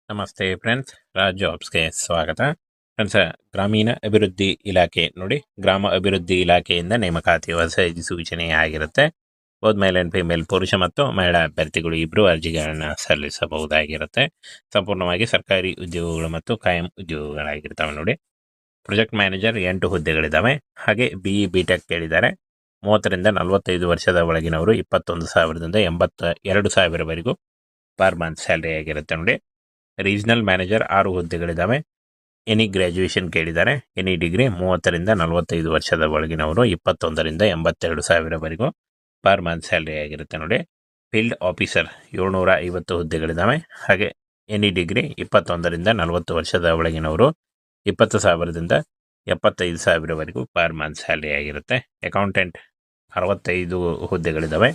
ನಮಸ್ತೆ ಫ್ರೆಂಡ್ಸ್, ರಾಜ್ ಜಾಬ್ಸ್ಗೆ ಸ್ವಾಗತ. ಫ್ರೆಂಡ್ಸ್, ಗ್ರಾಮೀಣ ಅಭಿವೃದ್ಧಿ ಇಲಾಖೆ ನೋಡಿ, ಗ್ರಾಮ ಅಭಿವೃದ್ಧಿ ಇಲಾಖೆಯಿಂದ ನೇಮಕಾತಿ ಹೊಸ ಸೂಚನೆ ಆಗಿರುತ್ತೆ. ಬೋತ್ ಮೇಲ್ ಆ್ಯಂಡ್ ಫಿಮೇಲ್, ಪುರುಷ ಮತ್ತು ಮಹಿಳಾ ಅಭ್ಯರ್ಥಿಗಳು ಇಬ್ಬರು ಅರ್ಜಿಗಳನ್ನು ಸಲ್ಲಿಸಬಹುದಾಗಿರುತ್ತೆ. ಸಂಪೂರ್ಣವಾಗಿ ಸರ್ಕಾರಿ ಉದ್ಯೋಗಗಳು ಮತ್ತು ಕಾಯಂ ಉದ್ಯೋಗಗಳಾಗಿರ್ತವೆ ನೋಡಿ. Project manager 8 ಹುದ್ದೆಗಳಿದ್ದಾವೆ. ಹಾಗೆ BE BTech ಕೇಳಿದ್ದಾರೆ. 30ರಿಂದ 45 ವರ್ಷದ ಒಳಗಿನವರು 21,000ದಿಂದ 82,000ವರೆಗೂ ಪರ್ ಮಂತ್ ಸ್ಯಾಲರಿ ಆಗಿರುತ್ತೆ ನೋಡಿ. Regional manager 6 ಹುದ್ದೆಗಳಿದ್ದಾವೆ. ಎನಿ ಗ್ರ್ಯಾಜುಯೇಷನ್ ಕೇಳಿದ್ದಾರೆ. ಎನಿ ಡಿಗ್ರಿ 30ರಿಂದ 45 ವರ್ಷದ ಒಳಗಿನವರು 21ರಿಂದ 82,000ವರೆಗೂ ಪರ್ ಮಂತ್ ಸ್ಯಾಲರಿ ಆಗಿರುತ್ತೆ ನೋಡಿ. Field officer 750 ಹುದ್ದೆಗಳಿದ್ದಾವೆ. ಹಾಗೆ ಎನಿ ಡಿಗ್ರಿ 21ರಿಂದ 40 ವರ್ಷದ ಒಳಗಿನವರು 20,000ದಿಂದ 75,000ವರೆಗೂ ಪರ್ ಮಂತ್ ಸ್ಯಾಲರಿ ಆಗಿರುತ್ತೆ. ಅಕೌಂಟೆಂಟ್ 65 ಹುದ್ದೆಗಳಿದ್ದಾವೆ.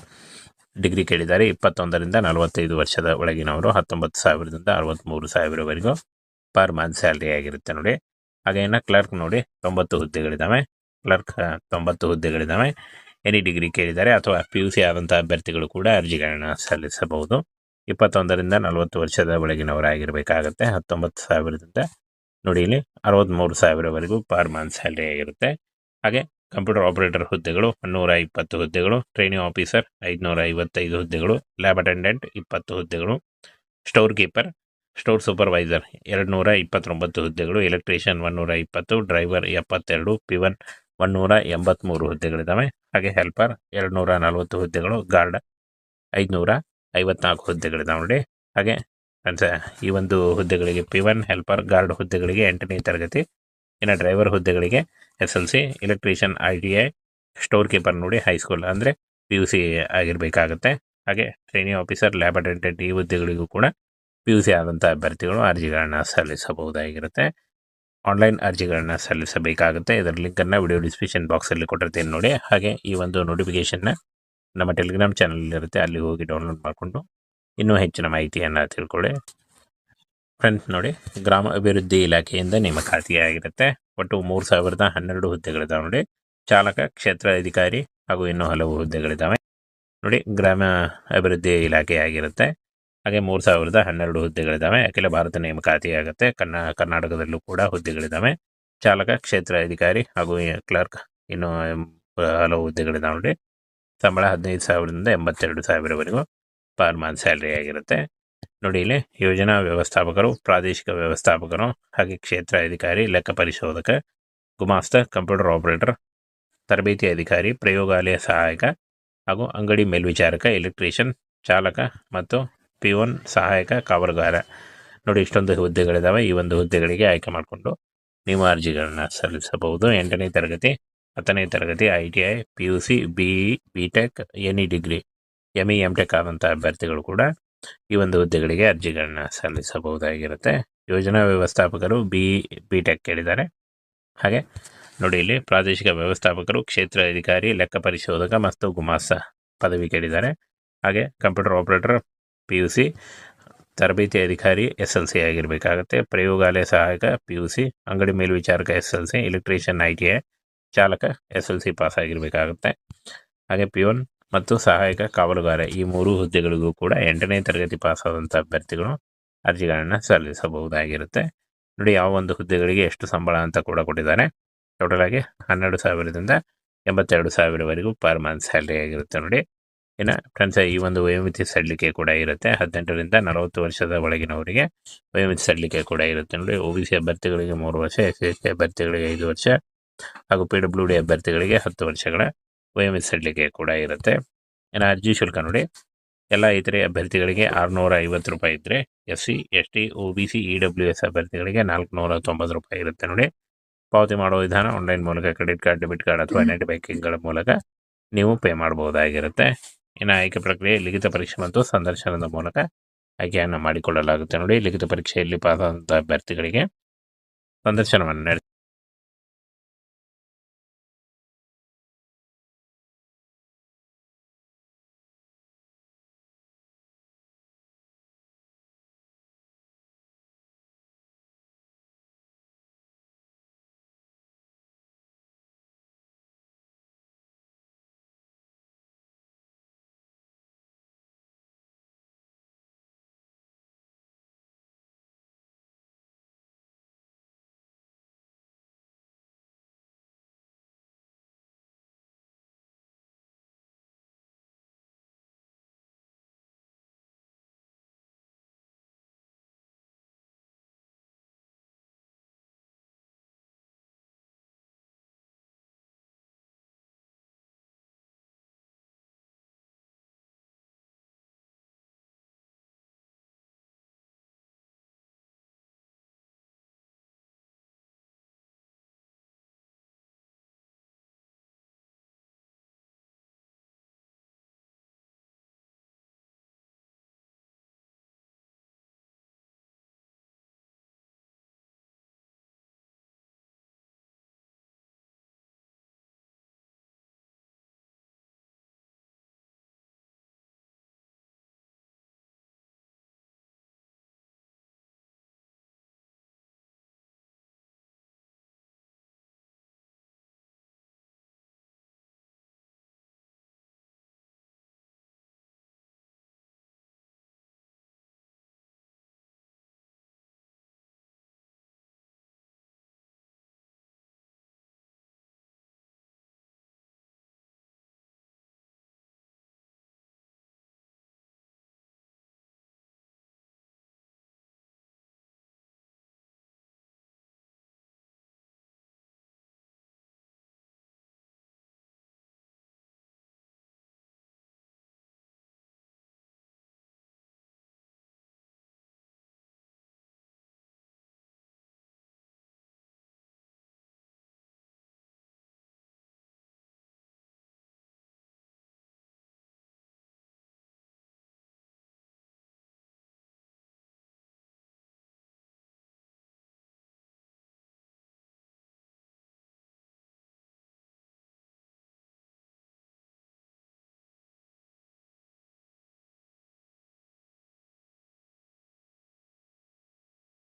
ಡಿಗ್ರಿ ಕೇಳಿದ್ದಾರೆ. 21ರಿಂದ 45 ವರ್ಷದ ಒಳಗಿನವರು 19,000ದಿಂದ 63,000ವರೆಗೂ ಪರ್ ಮಂತ್ ಸ್ಯಾಲರಿ ಆಗಿರುತ್ತೆ ನೋಡಿ. ಹಾಗೆ ಇನ್ನು ಕ್ಲರ್ಕ್ ನೋಡಿ, 90 ಹುದ್ದೆಗಳಿದ್ದಾವೆ. ಕ್ಲರ್ಕ್ 90 ಹುದ್ದೆಗಳಿದ್ದಾವೆ. ಎನಿ ಡಿಗ್ರಿ ಕೇಳಿದ್ದಾರೆ ಅಥವಾ PUC ಆದಂಥ ಅಭ್ಯರ್ಥಿಗಳು ಕೂಡ ಅರ್ಜಿಗಳನ್ನು ಸಲ್ಲಿಸಬಹುದು. 21ರಿಂದ 40 ವರ್ಷದ ಒಳಗಿನವರಾಗಿರಬೇಕಾಗತ್ತೆ. 19,000ದಿಂದ ನೋಡಿ ಇಲ್ಲಿ 63,000ವರೆಗೂ ಪರ್ ಮಂತ್ ಸ್ಯಾಲರಿ ಆಗಿರುತ್ತೆ. ಹಾಗೆ ಕಂಪ್ಯೂಟರ್ ಆಪರೇಟರ್ ಹುದ್ದೆಗಳು 120 ಹುದ್ದೆಗಳು. ಟ್ರೈನಿಂಗ್ ಆಫೀಸರ್ 555 ಹುದ್ದೆಗಳು. ಲ್ಯಾಬ್ ಅಟೆಂಡೆಂಟ್ 20 ಹುದ್ದೆಗಳು. ಸ್ಟೋರ್ ಕೀಪರ್, ಸ್ಟೋರ್ ಸೂಪರ್ವೈಸರ್ 229 ಹುದ್ದೆಗಳು. Electrician 120, driver 72, ಪಿವನ್ 183 ಹುದ್ದೆಗಳಿದ್ದಾವೆ. ಹಾಗೆ ಹೆಲ್ಪರ್ 240 ಹುದ್ದೆಗಳು. ಗಾರ್ಡ್ 554 ಹುದ್ದೆಗಳಿದ್ದಾವೆ ನೋಡಿ. ಹಾಗೆ ಈ ಒಂದು ಹುದ್ದೆಗಳಿಗೆ ಪಿವನ್, ಹೆಲ್ಪರ್, ಗಾರ್ಡ್ ಹುದ್ದೆಗಳಿಗೆ 8ನೇ ತರಗತಿ. ಇನ್ನು ಡ್ರೈವರ್ ಹುದ್ದೆಗಳಿಗೆ SLC, electrician ITI, store keeper ನೋಡಿ ಹೈಸ್ಕೂಲ್ ಅಂದರೆ PUC ಆಗಿರಬೇಕಾಗತ್ತೆ. ಹಾಗೆ ಟ್ರೈನಿಂಗ್ ಆಫೀಸರ್, ಲ್ಯಾಬ್ ಅಟೆಂಡೆಂಟ್ ಈ ಹುದ್ದೆಗಳಿಗೂ ಕೂಡ PUC ಆದಂಥ ಅಭ್ಯರ್ಥಿಗಳು ಅರ್ಜಿಗಳನ್ನು ಸಲ್ಲಿಸಬಹುದಾಗಿರುತ್ತೆ. ಆನ್ಲೈನ್ ಅರ್ಜಿಗಳನ್ನು ಸಲ್ಲಿಸಬೇಕಾಗುತ್ತೆ. ಇದರ ಲಿಂಕನ್ನು ವಿಡಿಯೋ ಡಿಸ್ಕ್ರಿಪ್ಷನ್ ಬಾಕ್ಸಲ್ಲಿ ಕೊಟ್ಟಿರ್ತೀನಿ ನೋಡಿ. ಹಾಗೆ ಈ ಒಂದು ನೋಟಿಫಿಕೇಷನ್ನ ನಮ್ಮ ಟೆಲಿಗ್ರಾಮ್ ಚಾನಲಲ್ಲಿರುತ್ತೆ, ಅಲ್ಲಿ ಹೋಗಿ ಡೌನ್ಲೋಡ್ ಮಾಡಿಕೊಂಡು ಇನ್ನೂ ಹೆಚ್ಚಿನ ಮಾಹಿತಿಯನ್ನು ತಿಳ್ಕೊಳ್ಳಿ. ಫ್ರೆಂಡ್ಸ್ ನೋಡಿ, ಗ್ರಾಮ ಅಭಿವೃದ್ಧಿ ಇಲಾಖೆಯಿಂದ ನೇಮಕಾತಿಯಾಗಿರುತ್ತೆ. ಒಟ್ಟು 3,012 ಹುದ್ದೆಗಳಿದ್ದಾವೆ ನೋಡಿ. ಚಾಲಕ, ಕ್ಷೇತ್ರ ಅಧಿಕಾರಿ ಹಾಗೂ ಇನ್ನೂ ಹಲವು ಹುದ್ದೆಗಳಿದ್ದಾವೆ ನೋಡಿ. ಗ್ರಾಮ ಅಭಿವೃದ್ಧಿ ಇಲಾಖೆ ಆಗಿರುತ್ತೆ. ಹಾಗೆ 3,012 ಹುದ್ದೆಗಳಿದ್ದಾವೆ. ಅಖಿಲ ಭಾರತ ನೇಮಕಾತಿ ಆಗುತ್ತೆ. ಕರ್ನಾಟಕದಲ್ಲೂ ಕೂಡ ಹುದ್ದೆಗಳಿದ್ದಾವೆ. ಚಾಲಕ, ಕ್ಷೇತ್ರ ಅಧಿಕಾರಿ ಹಾಗೂ ಕ್ಲರ್ಕ್ ಇನ್ನೂ ಹಲವು ಹುದ್ದೆಗಳಿದ್ದಾವೆ ನೋಡಿ. ಸಂಬಳ 15,000ದಿಂದ 82,000ವರೆಗೂ ಪರ್ ಮಂತ್ ಸ್ಯಾಲರಿ ಆಗಿರುತ್ತೆ ನೋಡಿ. ಇಲ್ಲಿ ಯೋಜನಾ ವ್ಯವಸ್ಥಾಪಕರು, ಪ್ರಾದೇಶಿಕ ವ್ಯವಸ್ಥಾಪಕರು, ಹಾಗೆ ಕ್ಷೇತ್ರ ಅಧಿಕಾರಿ, ಲೆಕ್ಕ ಪರಿಶೋಧಕ, ಗುಮಾಸ್ತ, ಕಂಪ್ಯೂಟರ್ ಆಪರೇಟರ್, ತರಬೇತಿ ಅಧಿಕಾರಿ, ಪ್ರಯೋಗಾಲಯ ಸಹಾಯಕ ಹಾಗೂ ಅಂಗಡಿ ಮೇಲ್ವಿಚಾರಕ, ಎಲೆಕ್ಟ್ರಿಷಿಯನ್, ಚಾಲಕ ಮತ್ತು ಪಿವನ್, ಸಹಾಯಕ ಕಾವಲುಗಾರ ನೋಡಿ. ಇಷ್ಟೊಂದು ಹುದ್ದೆಗಳಿದ್ದಾವೆ. ಈ ಒಂದು ಹುದ್ದೆಗಳಿಗೆ ಆಯ್ಕೆ ಮಾಡಿಕೊಂಡು ನೀವು ಅರ್ಜಿಗಳನ್ನು ಸಲ್ಲಿಸಬಹುದು. 8ನೇ ತರಗತಿ, 10ನೇ ತರಗತಿ, ITI, PUC, BE BTech, any degree, ME MTech ಆದಂಥ ಅಭ್ಯರ್ಥಿಗಳು ಕೂಡ ಈ ಒಂದು ಹುದ್ದೆಗಳಿಗೆ ಅರ್ಜಿಗಳನ್ನು ಸಲ್ಲಿಸಬಹುದಾಗಿರುತ್ತೆ. ಯೋಜನಾ ವ್ಯವಸ್ಥಾಪಕರು BE BTech ಕೇಳಿದ್ದಾರೆ. ಹಾಗೆ ನೋಡಿ ಇಲ್ಲಿ ಪ್ರಾದೇಶಿಕ ವ್ಯವಸ್ಥಾಪಕರು, ಕ್ಷೇತ್ರ ಅಧಿಕಾರಿ, ಲೆಕ್ಕ ಪರಿಶೋಧಕ ಮತ್ತು ಗುಮಾಸ್ತ ಪದವಿ ಕೇಳಿದ್ದಾರೆ. ಹಾಗೆ ಕಂಪ್ಯೂಟರ್ ಆಪರೇಟರ್ PUC, ತರಬೇತಿ ಅಧಿಕಾರಿ SLC ಆಗಿರಬೇಕಾಗುತ್ತೆ. ಪ್ರಯೋಗಾಲಯ ಸಹಾಯಕ PUC, ಅಂಗಡಿ ಮೇಲ್ವಿಚಾರಕ SLC, ಎಲೆಕ್ಟ್ರಿಷಿಯನ್ ITI, ಚಾಲಕ SLC ಪಾಸ್ ಆಗಿರಬೇಕಾಗುತ್ತೆ. ಹಾಗೆ ಪಿವನ್ ಮತ್ತು ಸಹಾಯಕ ಕಾವಲುಗಾರ ಈ 3 ಹುದ್ದೆಗಳಿಗೂ ಕೂಡ 8ನೇ ತರಗತಿ ಪಾಸ್ ಆದಂಥ ಅಭ್ಯರ್ಥಿಗಳು ಅರ್ಜಿಗಳನ್ನು ಸಲ್ಲಿಸಬಹುದಾಗಿರುತ್ತೆ ನೋಡಿ. ಯಾವ ಒಂದು ಹುದ್ದೆಗಳಿಗೆ ಎಷ್ಟು ಸಂಬಳ ಅಂತ ಕೂಡ ಕೊಟ್ಟಿದ್ದಾರೆ. ಟೋಟಲ್ ಆಗಿ 12,000ದಿಂದ 82,000ವರೆಗೂ ಪರ್ ಮಂತ್ ಸ್ಯಾಲರಿ ಆಗಿರುತ್ತೆ ನೋಡಿ. ಇನ್ನು ಫ್ರೆಂಡ್ಸ್, ಈ ಒಂದು ವಯೋಮಿತಿ ಸಡಿಲಿಕೆ ಕೂಡ ಇರುತ್ತೆ. 18ರಿಂದ 40 ವರ್ಷದ ಒಳಗಿನವರಿಗೆ ವಯೋಮಿತಿ ಸಡಿಲಿಕೆ ಕೂಡ ಇರುತ್ತೆ ನೋಡಿ. OBC ಅಭ್ಯರ್ಥಿಗಳಿಗೆ 3 ವರ್ಷ, SC ಅಭ್ಯರ್ಥಿಗಳಿಗೆ 5 ವರ್ಷ ಹಾಗೂ PWD ಅಭ್ಯರ್ಥಿಗಳಿಗೆ 10 ವರ್ಷಗಳ ವಯೋಮಿತಿ ಸಡಿಲಿಕೆ ಕೂಡ ಇರುತ್ತೆ. ಇನ್ನು ಅರ್ಜಿ ಶುಲ್ಕ ನೋಡಿ, ಎಲ್ಲ ಇತರೆ ಅಭ್ಯರ್ಥಿಗಳಿಗೆ 650 ರೂಪಾಯಿ ಇದ್ದರೆ, SC ST OBC EWS ಅಭ್ಯರ್ಥಿಗಳಿಗೆ 490 ರೂಪಾಯಿ ಇರುತ್ತೆ ನೋಡಿ. ಪಾವತಿ ಮಾಡುವ ವಿಧಾನ ಆನ್ಲೈನ್ ಮೂಲಕ, ಕ್ರೆಡಿಟ್ ಕಾರ್ಡ್, ಡೆಬಿಟ್ ಕಾರ್ಡ್ ಅಥವಾ ನೆಟ್ ಬ್ಯಾಂಕಿಂಗ್ಗಳ ಮೂಲಕ ನೀವು ಪೇ ಮಾಡಬಹುದಾಗಿರುತ್ತೆ. ಇನ್ನು ಆಯ್ಕೆ ಪ್ರಕ್ರಿಯೆ ಲಿಖಿತ ಪರೀಕ್ಷೆ ಮತ್ತು ಸಂದರ್ಶನದ ಮೂಲಕ ಆಯ್ಕೆಯನ್ನು ಮಾಡಿಕೊಳ್ಳಲಾಗುತ್ತೆ ನೋಡಿ. ಲಿಖಿತ ಪರೀಕ್ಷೆಯಲ್ಲಿ ಪಾಸ್ ಆದಂಥ ಅಭ್ಯರ್ಥಿಗಳಿಗೆ ಸಂದರ್ಶನವನ್ನು